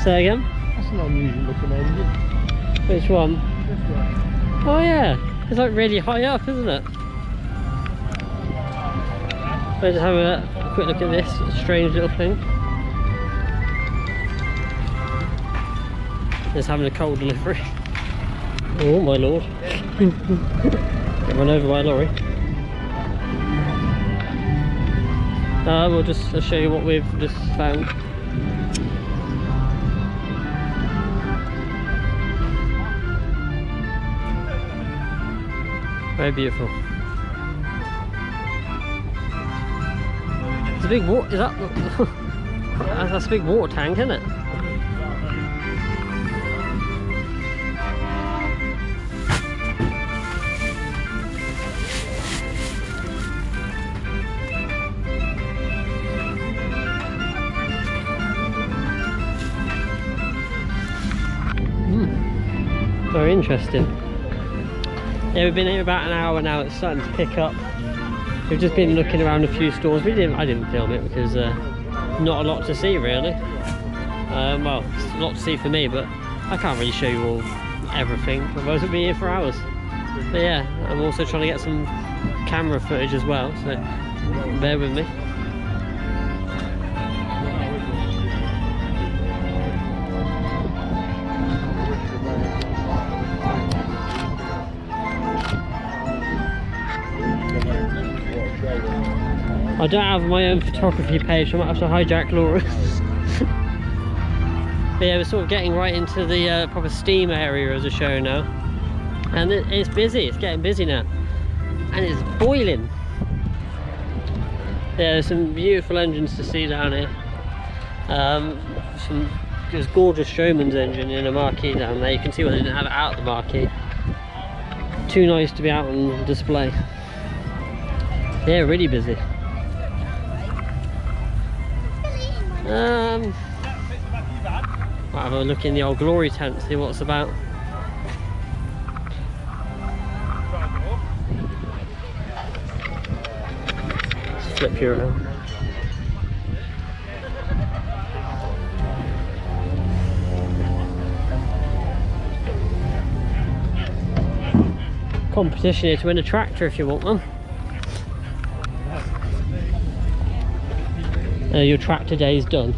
Say again? That's an unusual looking engine. Which one? This one. Oh yeah, it's like really high up, isn't it? We're just having a quick look at this strange little thing. Just having a coal delivery. Oh my lord. Get run over by a lorry. We'll just show you what we've just found. Very beautiful. It's a big water. Is that? That's a big water tank, isn't it? Very interesting. Yeah, we've been here about an hour now. It's starting to pick up. We've just been looking around a few stores. I didn't film it because not a lot to see really. Well, it's a lot to see for me, but I can't really show you all everything. Otherwise, we'll be here for hours. But yeah, I'm also trying to get some camera footage as well, so bear with me. I don't have my own photography page, so I might have to hijack Laura's. But yeah, we're sort of getting right into the proper steam area of the show now. And it's busy, it's getting busy now. And it's boiling. Yeah, there's some beautiful engines to see down here. There's gorgeous showman's engine in a marquee down there. You can see why they didn't have it out of the marquee. Too nice to be out on display. Yeah, really busy. Might have a look in the old glory tent, see what it's about. Let's flip you around. Competition here to win a tractor if you want one. Your tractor day is done.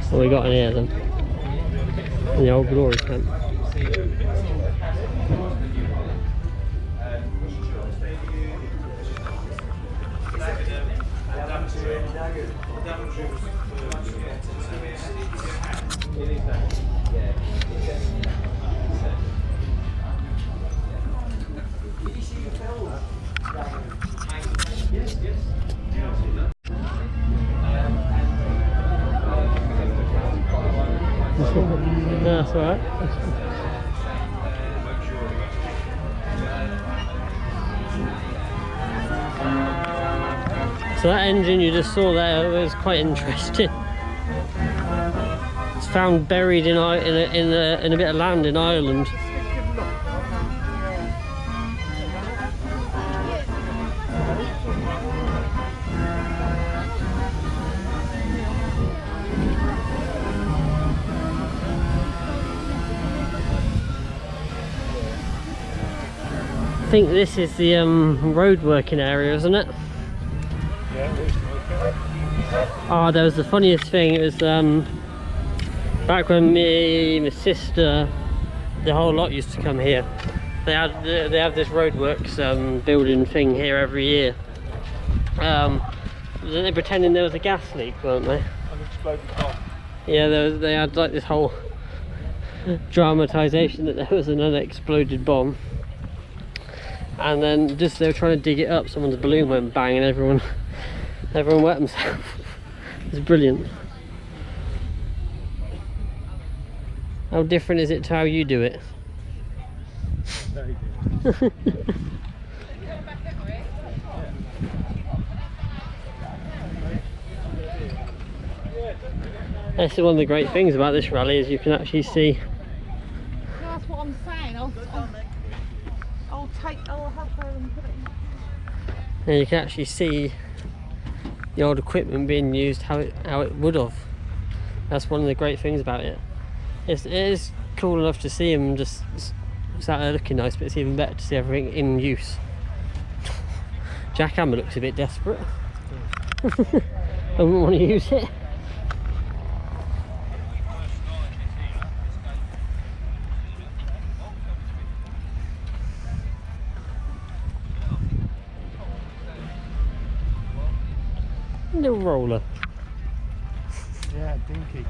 What we got in here then? In the old glory tent. No, that's alright. So that engine you just saw there was quite interesting. It's found buried in a bit of land in Ireland. I think this is the road working area, isn't it? Yeah, it is. Oh, there was the funniest thing. It was back when me, my sister, the whole lot used to come here. They have this roadworks building thing here every year. They pretending there was a gas leak, weren't they? Unexploded bomb. Yeah, they had like this whole dramatisation that there was an unexploded bomb. And then just they were trying to dig it up, someone's balloon went bang and everyone wet themselves. It's brilliant. How different is it to how you do it? Very good. That's one of the great things about this rally is you can actually see. That's what I'm saying. I'll have her and put it in. And you can actually see the old equipment being used how it would have. That's one of the great things about it. It is cool enough to see them just sat there looking nice, but it's even better to see everything in use. Jackhammer looks a bit desperate. I wouldn't want to use it. Little roller. Yeah, dinky.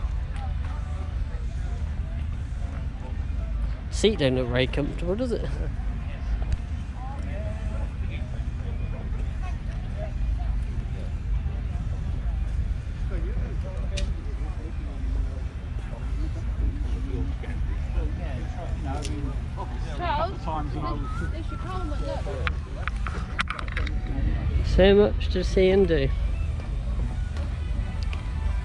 Seat don't look very comfortable, does it? Charles, there's your column, look. So much to see and do.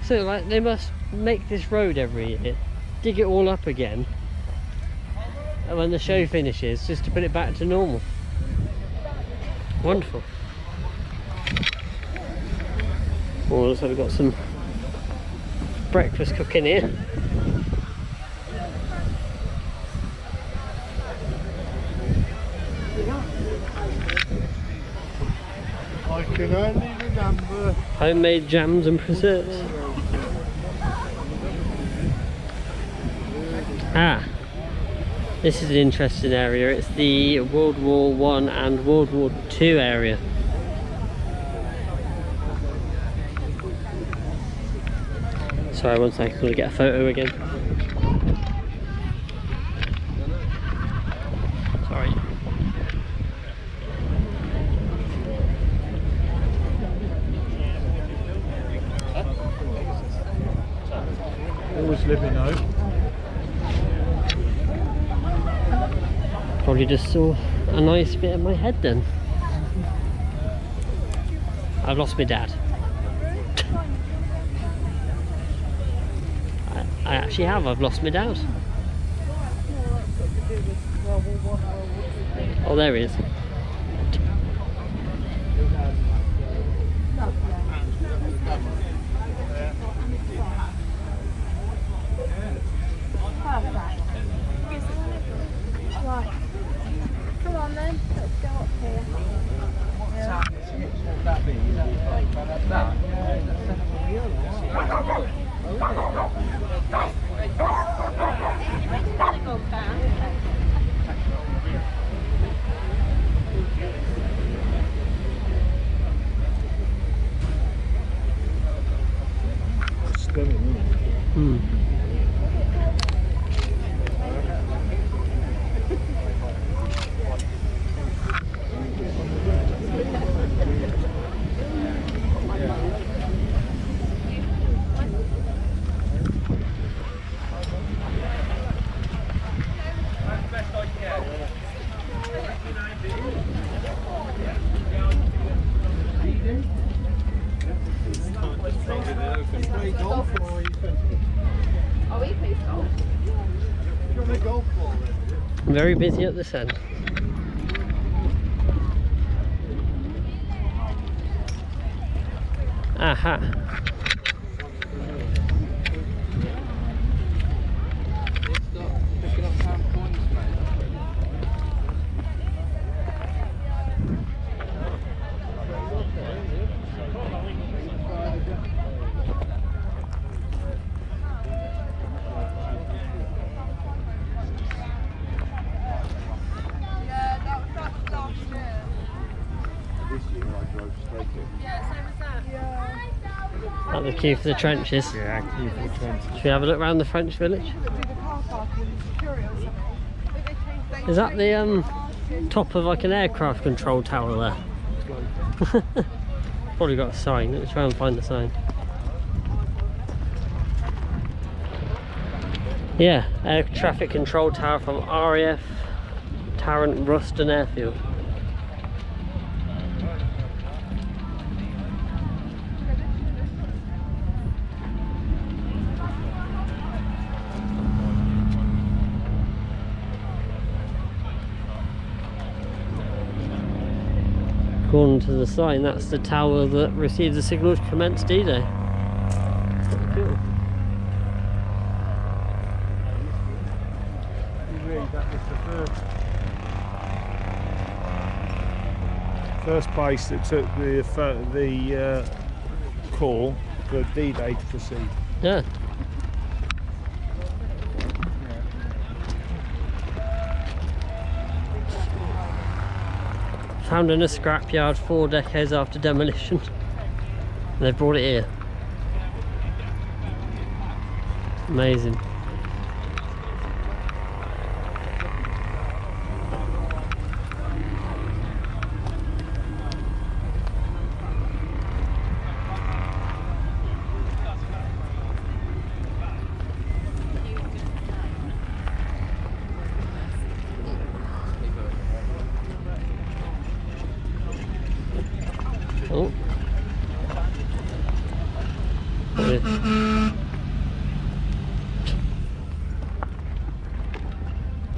So like they must make this road every year, dig it all up again, and when the show finishes, just to put it back to normal. Wonderful. Oh, looks like we've got some breakfast cooking here. I can only remember. Homemade jams and preserves. Ah, this is an interesting area. It's the World War I and World War II area. Sorry, one second, I'm going to get a photo again. Sorry. Always living out. Probably just saw a nice bit of my head then. I've lost my dad. I actually have, I've lost my dad. Oh, there he is. Right. Come on then, let's go up here. Stunning, isn't it? Hmm. Oh, he plays golf. I'm very busy at this end. Aha. Yeah, that was last year. This year I drove straight in. Yeah, same as that. Yeah. At the queue for the trenches. Yeah, queue for the trenches. Should we have a look around the French village? Do the car park in Security or something. But they changed dates. Is that the top of like an aircraft control tower there? Probably got a sign. Let's try and find the sign. Yeah, air traffic control tower from RAF Tarrant Ruston Airfield. According to the sign, that's the tower that received the signal to commence D-Day. Cool. That was the first place that took the call for D-Day to proceed. Yeah. Found in a scrapyard 4 decades after demolition. And they brought it here. Amazing. Oh.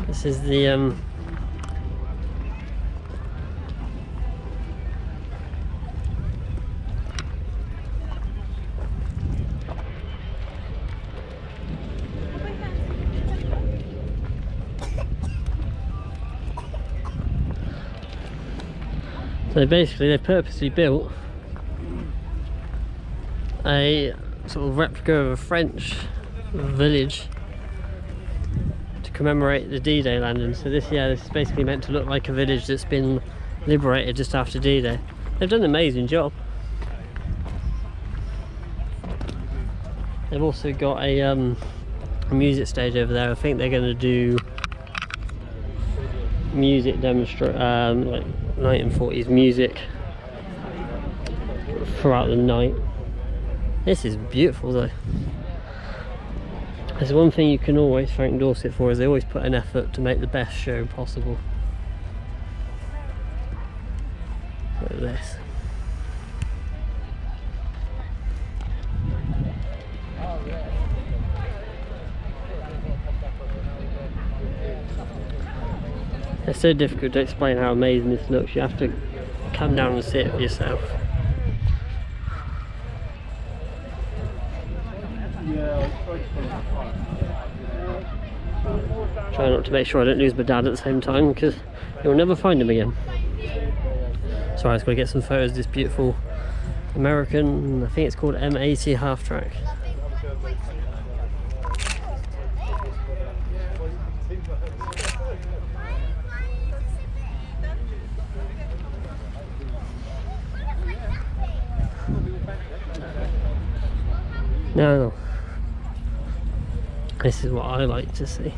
This is the so basically they purposely built a sort of replica of a French village to commemorate the D-Day landing. So this is basically meant to look like a village that's been liberated just after D-Day. They've done an amazing job. They've also got a music stage over there. I think they're going to do music like 1940s music throughout the night. This is beautiful though. There's one thing you can always thank Dorset for, is they always put an effort to make the best show possible. Look at this. It's so difficult to explain how amazing this looks. You have to come down and see it for yourself. Try not to make sure I don't lose my dad at the same time, because you'll never find him again. Sorry, I was going to get some photos of this beautiful American, I think it's called M80 half track. Now, this is what I like to see.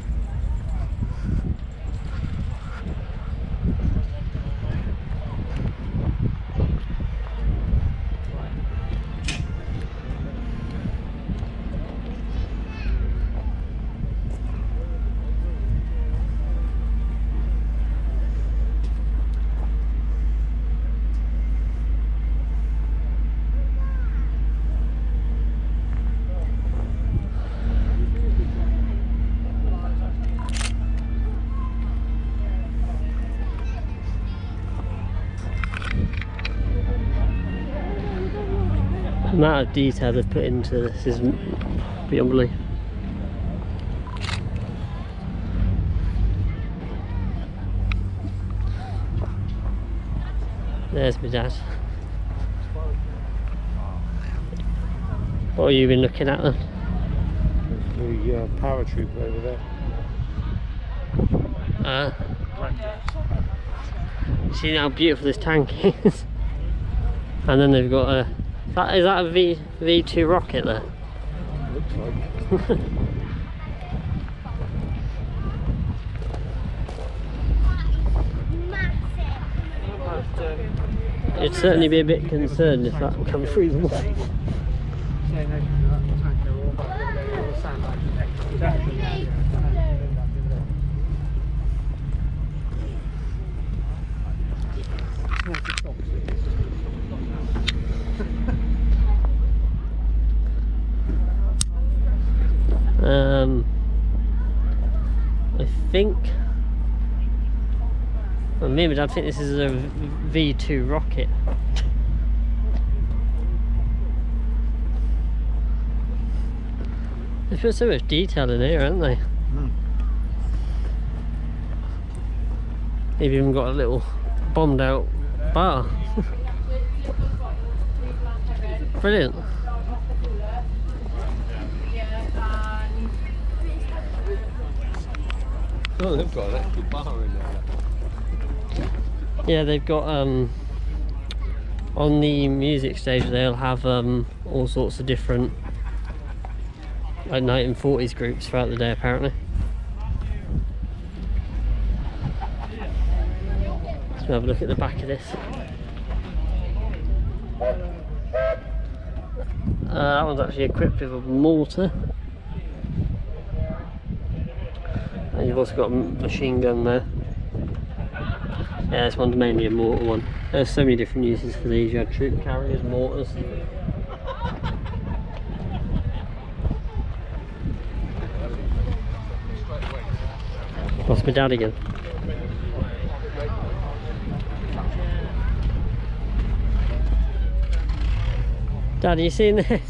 The amount of detail they've put into this is beyond belief. There's my dad. What have you been looking at then? The paratrooper over there. See how beautiful this tank is? And then they've got a... Is that a V2 rocket there? Looks like. You'd certainly be a bit concerned if that comes through the wall. I think Well, me and my dad think this is a V2 rocket. They've put so much detail in here, haven't they? They've even got a little bombed out bar. Brilliant. Oh, they've got an actual bar in there. Yeah, they've got on the music stage they'll have all sorts of different like 1940s groups throughout the day apparently. Let's have a look at the back of this. That one's actually equipped with a mortar. And you've also got a machine gun there. Yeah, this one's mainly a mortar one. There's so many different uses for these. You had troop carriers, mortars. Lost my dad again. Dad, are you seeing this?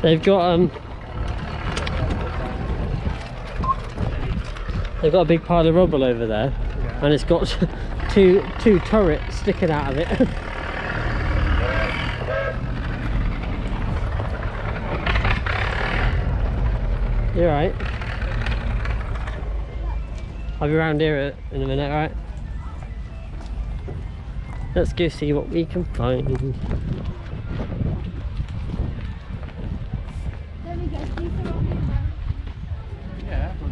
They've got a big pile of rubble over there, and it's got two turrets sticking out of it. You're right. I'll be around here in a minute, alright? Let's go see what we can find. Let me guess, these are all in there. Yeah, but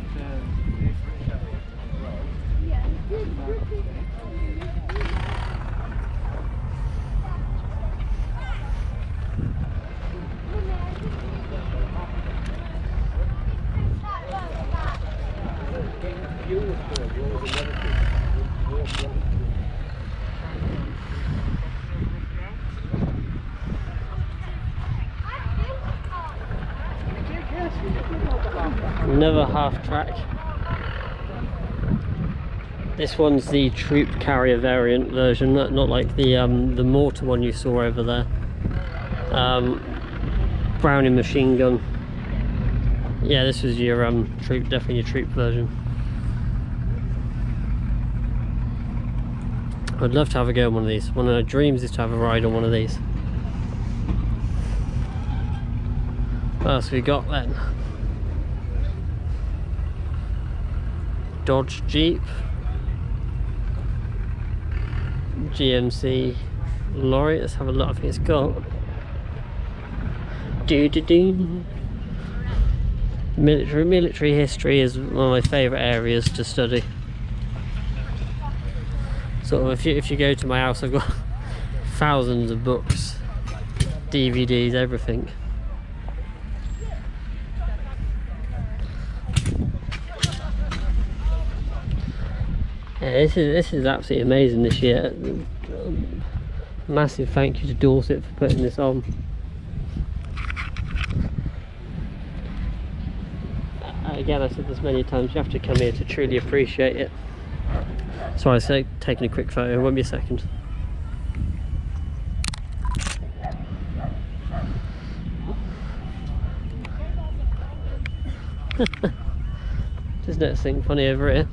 Yeah. Another half track. This one's the troop carrier variant version, not like the mortar one you saw over there. Browning machine gun. Yeah, this was your troop, definitely your troop version. I'd love to have a go on one of these. One of my dreams is to have a ride on one of these. What else have we got then? Dodge Jeep, GMC lorry. Let's have a look. I think it's got military history is one of my favourite areas to study. Sort of if you go to my house, I've got thousands of books, DVDs, everything. Yeah, this is absolutely amazing this year. Massive thank you to Dorset for putting this on. Again, I said this many times, you have to come here to truly appreciate it. Sorry, I taking a quick photo, it won't be a second. Just noticing funny over here.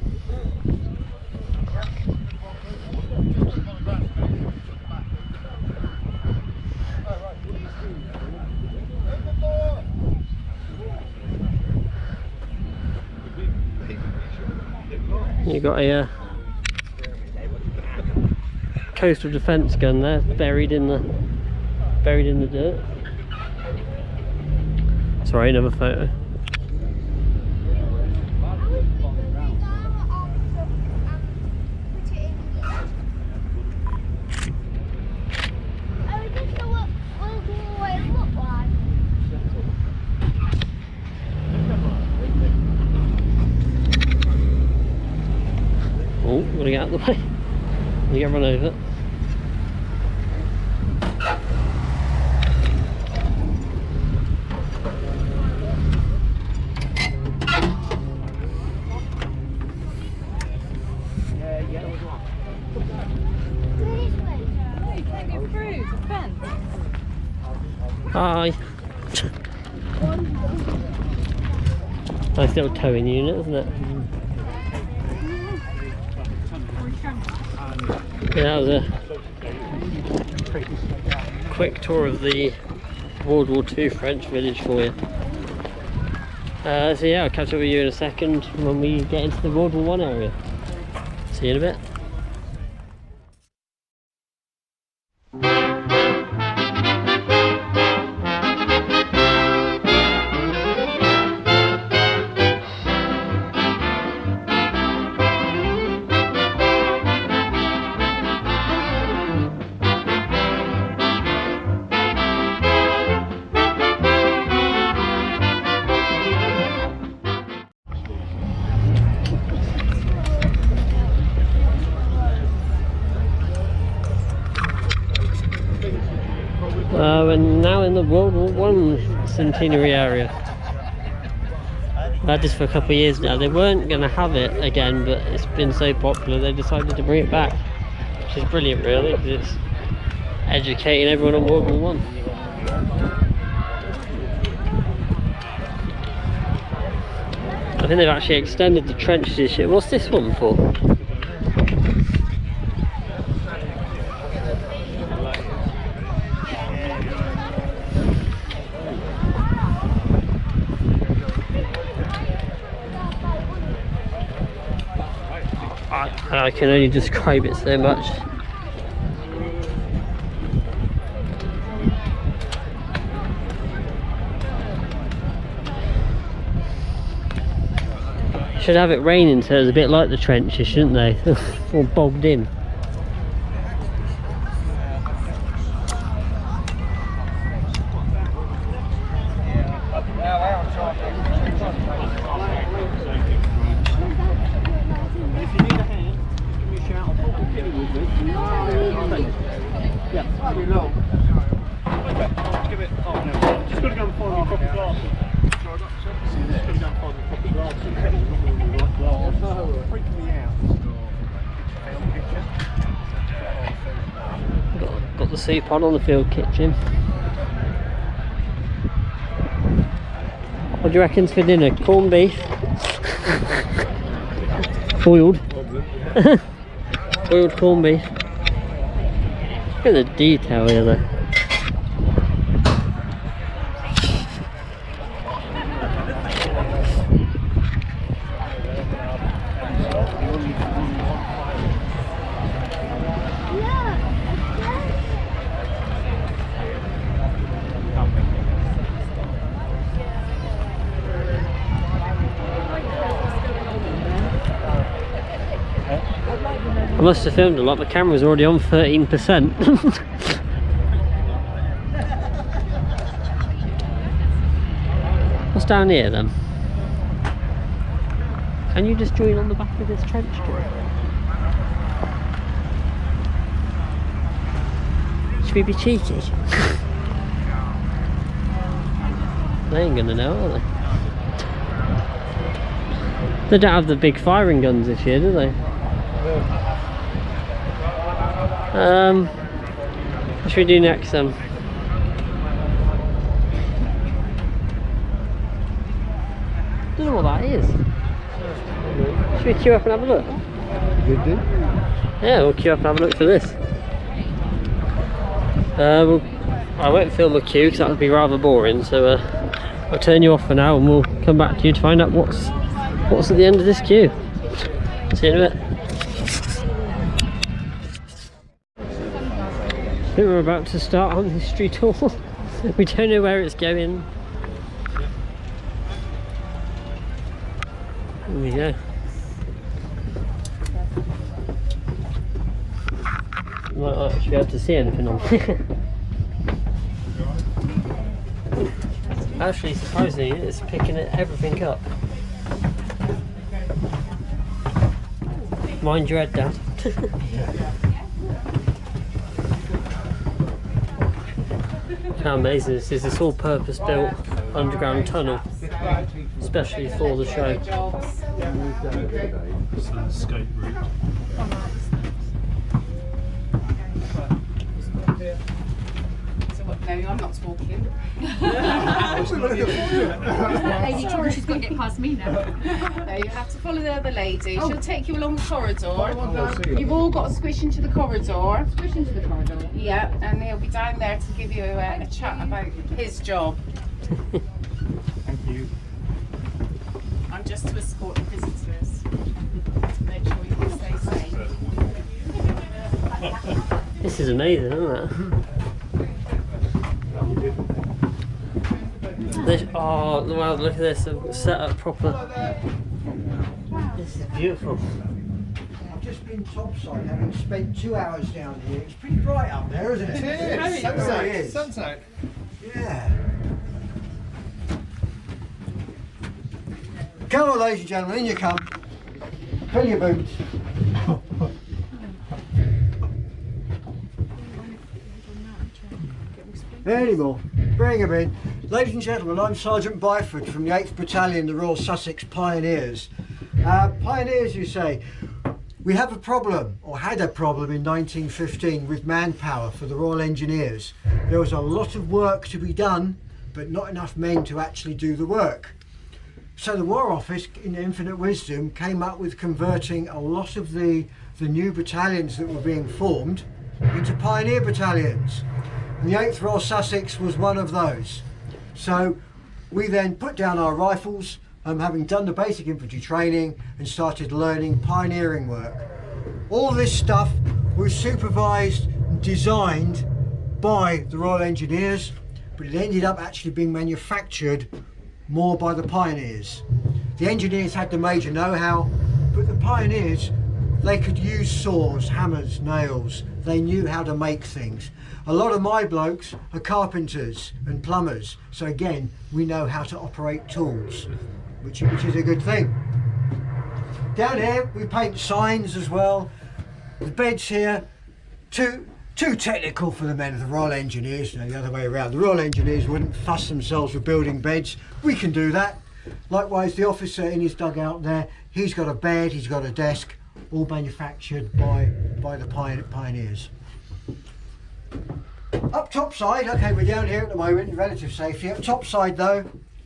You got a coastal defence gun there, buried in the dirt. Sorry, another photo. Oh, gotta get out of the way. You get run over. Hi. Nice little towing unit, isn't it? Yeah, that was a quick tour of the World War II French village for you. So yeah, I'll catch up with you in a second when we get into the World War I area. See you in a bit. We're now in the World War I centenary area. I've had this for a couple of years now. They weren't going to have it again, but it's been so popular they decided to bring it back, which is brilliant really, because it's educating everyone on World War I. I think they've actually extended the trenches this year. What's this one for? I can only describe it so much. Should have it raining so it's a bit like the trenches, shouldn't they? All bogged in. Got the soup on the field kitchen. What do you reckon's for dinner? Corned beef? Boiled? Boiled corned beef. Look at the detail here though. I must have filmed a lot, my camera's already on 13%. What's down here then? Can you just join on the back of this trench door? Should we be cheeky? They ain't gonna know, are they? They don't have the big firing guns this year, do they? What should we do next then? I don't know what that is. Should we queue up and have a look? Good do? Yeah, we'll queue up and have a look for this. I won't film a queue because that would be rather boring, so I'll turn you off for now and we'll come back to you to find out what's at the end of this queue. See you in a bit. I think we're about to start on the history tour. We don't know where it's going. There we go. Might not actually be able to see anything on here. Actually, surprisingly, it's picking everything up. Mind your head, Dad. How amazing this is. This all purpose built underground tunnel, especially for the show. Escape route. No, I'm not talking. Lady trouble, she's going to get past me now. No, you have to follow the other lady. She'll take you along the corridor. You've all got to squish into the corridor. Push into the corridor. Yeah, and he'll be down there to give you a chat about his job. Thank you. I'm just to escort the visitors to make sure you can stay safe. This is amazing, isn't it? Oh wow, look at this, I've set up proper. This is beautiful. I've just been topside, having spent 2 hours down here. It's pretty bright up there, isn't it? It is. Sun's out. Yeah. Come on, ladies and gentlemen, in you come. Fill your boots. Any more? Bring them in. Ladies and gentlemen, I'm Sergeant Byford from the 8th Battalion, the Royal Sussex Pioneers. Pioneers, you say? We have a problem, or had a problem in 1915 with manpower for the Royal Engineers. There was a lot of work to be done, but not enough men to actually do the work. So the War Office, in infinite wisdom, came up with converting a lot of the new battalions that were being formed into pioneer battalions. And the 8th Royal Sussex was one of those. So we then put down our rifles, having done the basic infantry training, and started learning pioneering work. All this stuff was supervised and designed by the Royal Engineers, but it ended up actually being manufactured more by the pioneers. The engineers had the major know-how, but the pioneers, they could use saws, hammers, nails. They knew how to make things. A lot of my blokes are carpenters and plumbers, so again, we know how to operate tools, which is a good thing. Down here, we paint signs as well. The beds here, too technical for the men of the Royal Engineers, the other way around. The Royal Engineers wouldn't fuss themselves with building beds. We can do that. Likewise, the officer in his dugout there, he's got a bed, he's got a desk, all manufactured by the pioneers. Up top side, okay, we're down here at the moment in relative safety. Up top side though,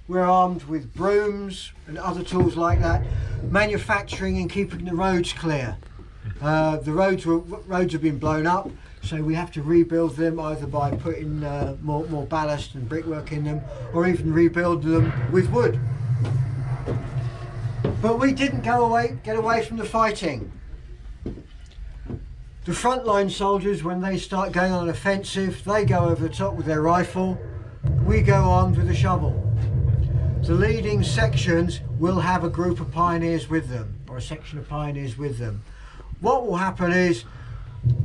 we're armed with brooms and other tools like that, manufacturing and keeping the roads clear. The roads have been blown up, so we have to rebuild them either by putting more ballast and brickwork in them, or even rebuild them with wood. But we didn't get away from the fighting. The frontline soldiers, when they start going on an offensive, they go over the top with their rifle. We go armed with a shovel. The leading sections will have a group of pioneers with them, or a section of pioneers with them. What will happen is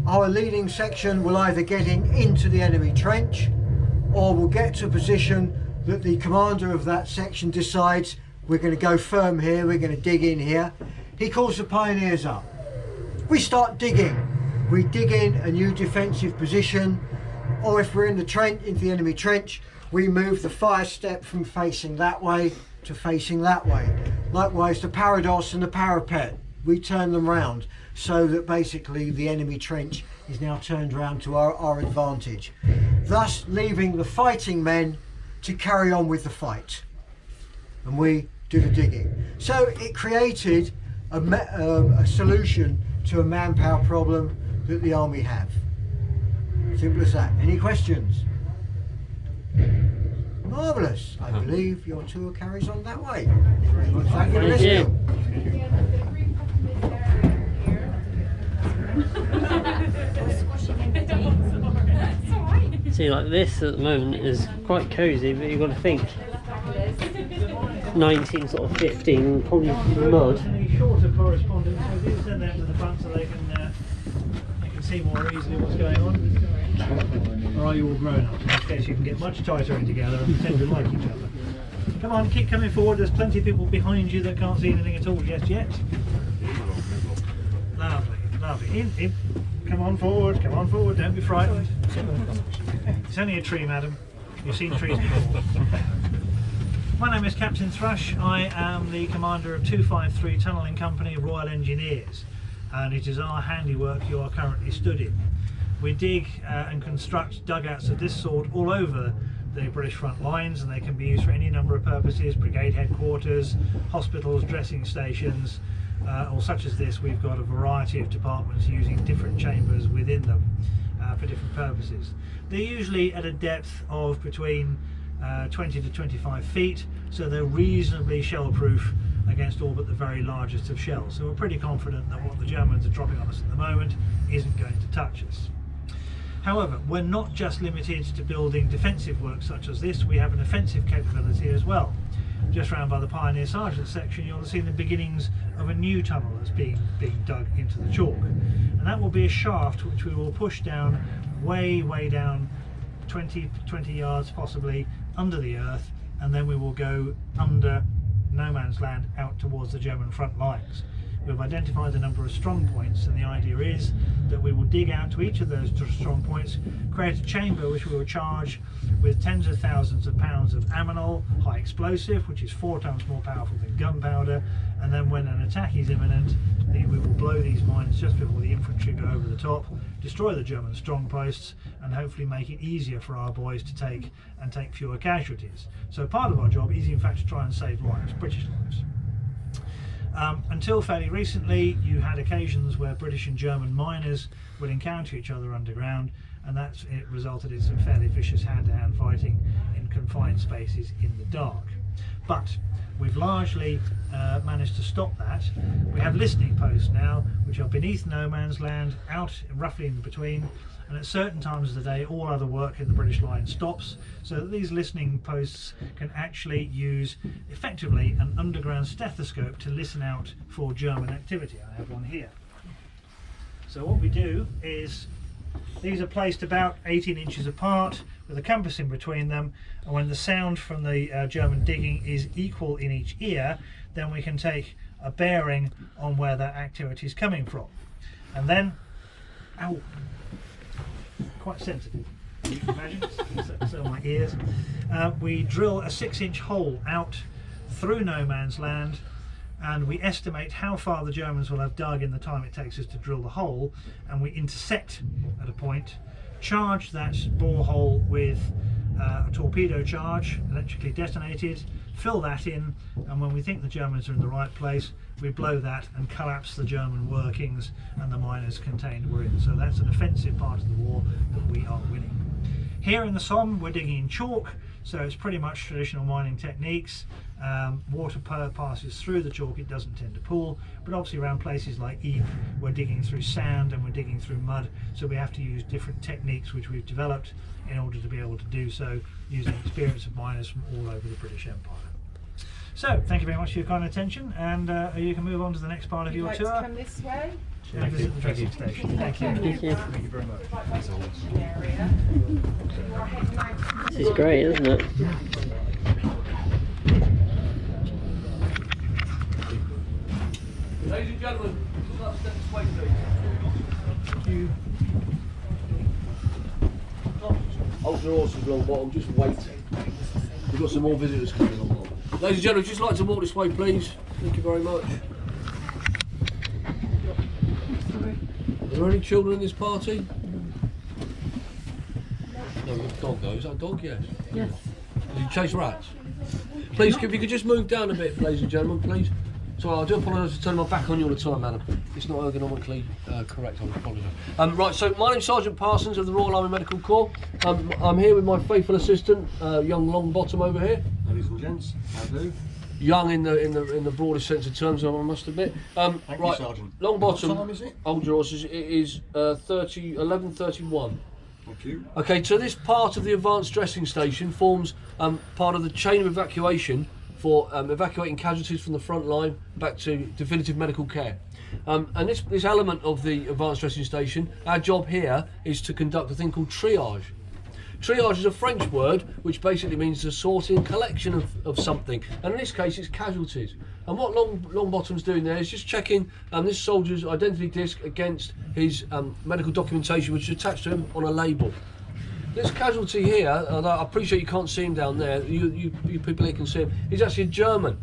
our leading section will either get into the enemy trench, or will get to a position that the commander of that section decides we're going to go firm here, we're going to dig in here. He calls the pioneers up. We start digging. We dig in a new defensive position, or if we're in the trench, into the enemy trench, we move the fire step from facing that way to facing that way. Likewise, the parados and the parapet, we turn them round so that basically the enemy trench is now turned round to our advantage, thus leaving the fighting men to carry on with the fight, and we do the digging. So it created a solution to a manpower problem that the army have. Simple as that. Any questions? Marvellous. I believe your tour carries on that way. Thank you very much. Thank you for listening. See, like this at the moment is quite cosy, but you've got to think 1915, probably mud. Any shorter correspondence, so do send that to the front so they can see more easily what's going on. Or are you all grown up? In which case you can get much tighter in together and pretend to like each other. Come on, keep coming forward. There's plenty of people behind you that can't see anything at all just yet. Lovely, lovely. In. Come on forward, don't be frightened. It's only a tree, madam. You've seen trees before. My name is Captain Thrush. I am the commander of 253 Tunnelling Company of Royal Engineers, and it is our handiwork you are currently stood in. We dig and construct dugouts of this sort all over the British front lines, and they can be used for any number of purposes: brigade headquarters, hospitals, dressing stations, or such as this. We've got a variety of departments using different chambers within them for different purposes. They're usually at a depth of between 20 to 25 feet, so they're reasonably shell proof against all but the very largest of shells. So we're pretty confident that what the Germans are dropping on us at the moment isn't going to touch us. However, we're not just limited to building defensive work such as this, we have an offensive capability as well. Just round by the Pioneer Sergeant section, you'll see the beginnings of a new tunnel that's being dug into the chalk. And that will be a shaft which we will push down way down, 20 yards possibly under the earth, and then we will go under no man's land out towards the German front lines. We've identified a number of strong points, and the idea is that we will dig out to each of those strong points, create a chamber which we will charge with tens of thousands of pounds of ammonal, high explosive, which is 4 times more powerful than gunpowder, and then when an attack is imminent, we will blow these mines just before the infantry go over the top, destroy the German strong posts, and hopefully make it easier for our boys to take fewer casualties. So part of our job is in fact to try and save lives, British lives. Until fairly recently, you had occasions where British and German miners would encounter each other underground, and it resulted in some fairly vicious hand-to-hand fighting in confined spaces in the dark. But we've largely managed to stop that. We have listening posts now, which are beneath no man's land, out roughly in between, and at certain times of the day all other work in the British line stops, so that these listening posts can actually use effectively an underground stethoscope to listen out for German activity. I have one here. So what we do is, these are placed about 18 inches apart with a compass in between them, and when the sound from the German digging is equal in each ear, then we can take a bearing on where that activity is coming from. And then, ow, quite sensitive, you can imagine, so my ears. We drill a 6-inch hole out through no man's land, and we estimate how far the Germans will have dug in the time it takes us to drill the hole, and we intersect at a point, charge that borehole with a torpedo charge, electrically detonated, fill that in, and when we think the Germans are in the right place, we blow that and collapse the German workings and the miners contained within. So that's an offensive part of the war that we are winning. Here in the Somme, we're digging in chalk, so it's pretty much traditional mining techniques. Water passes through the chalk, it doesn't tend to pool, but obviously around places like Ypres, we're digging through sand and we're digging through mud, so we have to use different techniques which we've developed in order to be able to do so, using experience of miners from all over the British Empire. So, thank you very much for your kind attention, and you can move on to the next part of your tour. To come this way. And visit the dressing station. Thank you. Thank you. Thank you very much. This is great, isn't it? Ladies and gentlemen, would you like to step this way, please? Thank you. Hold your horses, long bottom, just wait. We've got some more visitors coming on. Ladies and gentlemen, just like to walk this way, please. Thank you very much. Are there any children in this party? No, you've got a dog though. Is that a dog? Yes. Yes. Did you chase rats? Please, if you could just move down a bit, ladies and gentlemen, please. Sorry, I do apologise for turning my back on you all the time, madam. It's not ergonomically correct, I apologise. Right, so my name's Sergeant Parsons of the Royal Army Medical Corps. I'm here with my faithful assistant, young Longbottom over here. Ladies and gents, how do? Young in the broadest sense of terms, I must admit. Thank right, you, Sergeant. Longbottom. What time is it? Hold your horses. It is 11:31. Thank you. Okay, so this part of the advanced dressing station forms part of the chain of evacuation for evacuating casualties from the front line back to definitive medical care. And this element of the advanced dressing station, our job here is to conduct a thing called triage. Triage is a French word which basically means the sorting and collection of something, and in this case it's casualties. And what Longbottom's doing there is just checking this soldier's identity disc against his medical documentation which is attached to him on a label. This casualty here, I appreciate you can't see him down there, you people here can see him, he's actually a German.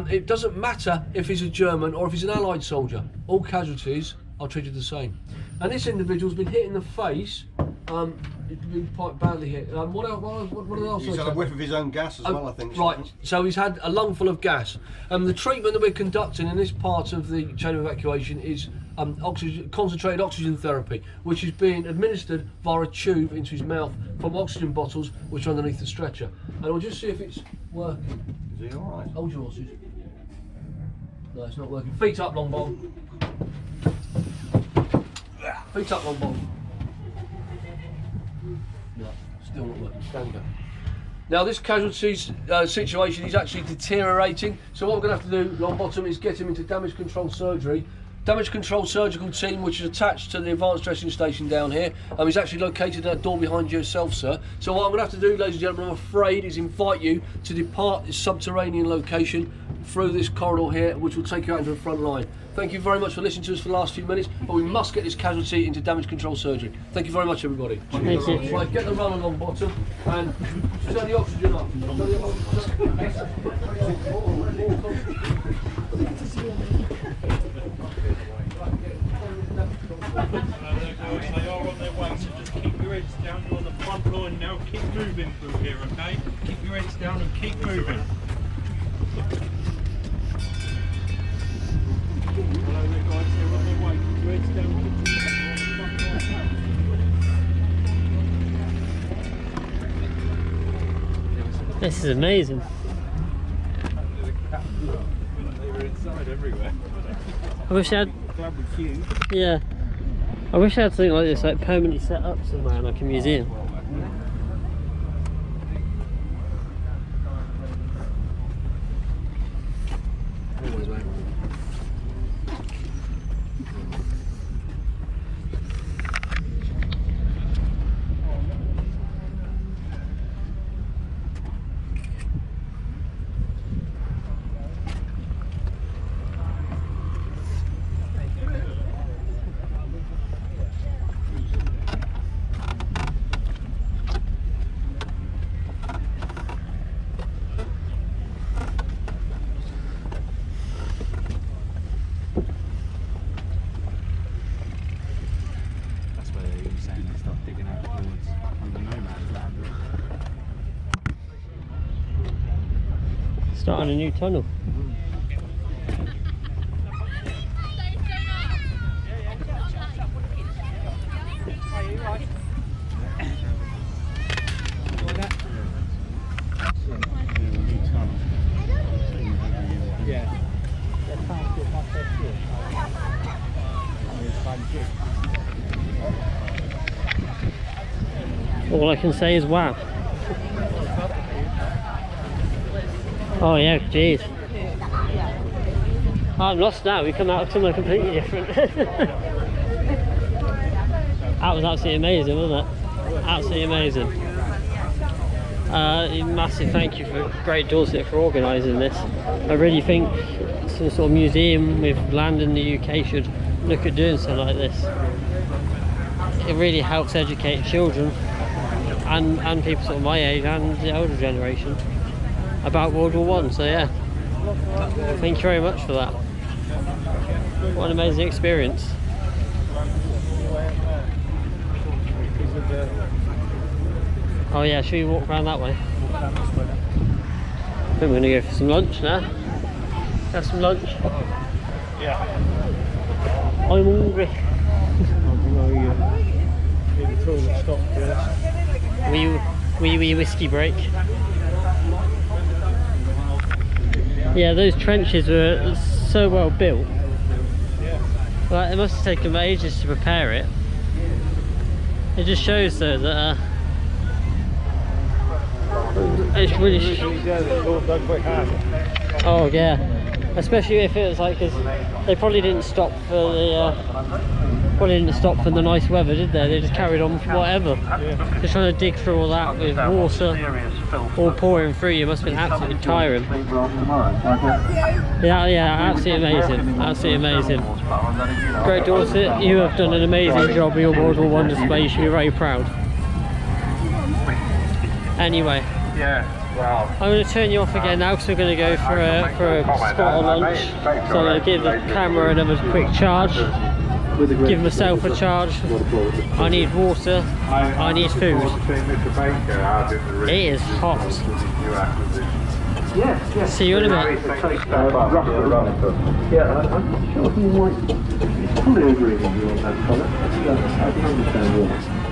It doesn't matter if he's a German or if he's an Allied soldier, all casualties are treated the same. And this individual's been hit in the face. He's been quite badly hit. What else? He's had a whiff of his own gas as well, I think. Right, so he's had a lungful of gas. The treatment that we're conducting in this part of the chain of evacuation is concentrated oxygen therapy, which is being administered via a tube into his mouth from oxygen bottles which are underneath the stretcher. And we'll just see if it's working. Is he alright? Hold your horses. No, it's not working. Feet up, long bottom. Feet up, long bottom. No, still not working. Stand down. Now this casualty's situation is actually deteriorating, so what we're going to have to do, long bottom, is get him into damage control surgery. Damage control surgical team, which is attached to the advanced dressing station down here, is actually located at that door behind yourself, sir. So what I'm going to have to do, ladies and gentlemen, I'm afraid, is invite you to depart this subterranean location through this corridor here, which will take you out into the front line. Thank you very much for listening to us for the last few minutes, but we must get this casualty into damage control surgery. Thank you very much, everybody. Thank you. Right, get the run along bottom and turn the oxygen up. They are on their way, so just keep your heads down. You're on the front line now. Keep moving through here, okay? Keep your heads down and keep moving. Hello there, guys. They're on their way. Keep your heads down. This is amazing. They were inside everywhere. I wish I had. Glad we queued. Yeah. I wish I had something like this, like permanently set up somewhere in like a museum. Always, mate. Starting a new tunnel. All I can say is wow. Oh yeah, jeez. I'm lost now, we come out of somewhere completely different. That was absolutely amazing, wasn't it? Absolutely amazing. Massive thank you for Great Dorset for organising this. I really think some sort of museum with land in the UK should look at doing something like this. It really helps educate children and people sort of my age and the older generation about World War I, so yeah, thank you very much for that. What an amazing experience. Oh yeah, should we walk around that way? I think we're going to go for some lunch now. Have some lunch. Yeah. I'm hungry. Wee whiskey break. Yeah, those trenches were so well built. Like, it must have taken them ages to prepare it. It just shows though that it's really. Oh yeah, especially if it was like, because they probably didn't stop for the nice weather, did they? They just carried on for whatever. Just trying to dig through all that with water all pouring through you must have been absolutely tiring. Yeah, absolutely amazing. Absolutely amazing. Great Dorset, you have done an amazing job with your World War I display. You should be very proud. Anyway, I'm going to turn you off again now because we're going to go for a spot of lunch. So I'm going to give the camera another quick charge. give myself a charge. I need water. I need food. It is hot. See you in a bit. Yeah, I'm sure he might probably agree with you on that colour. I can understand why.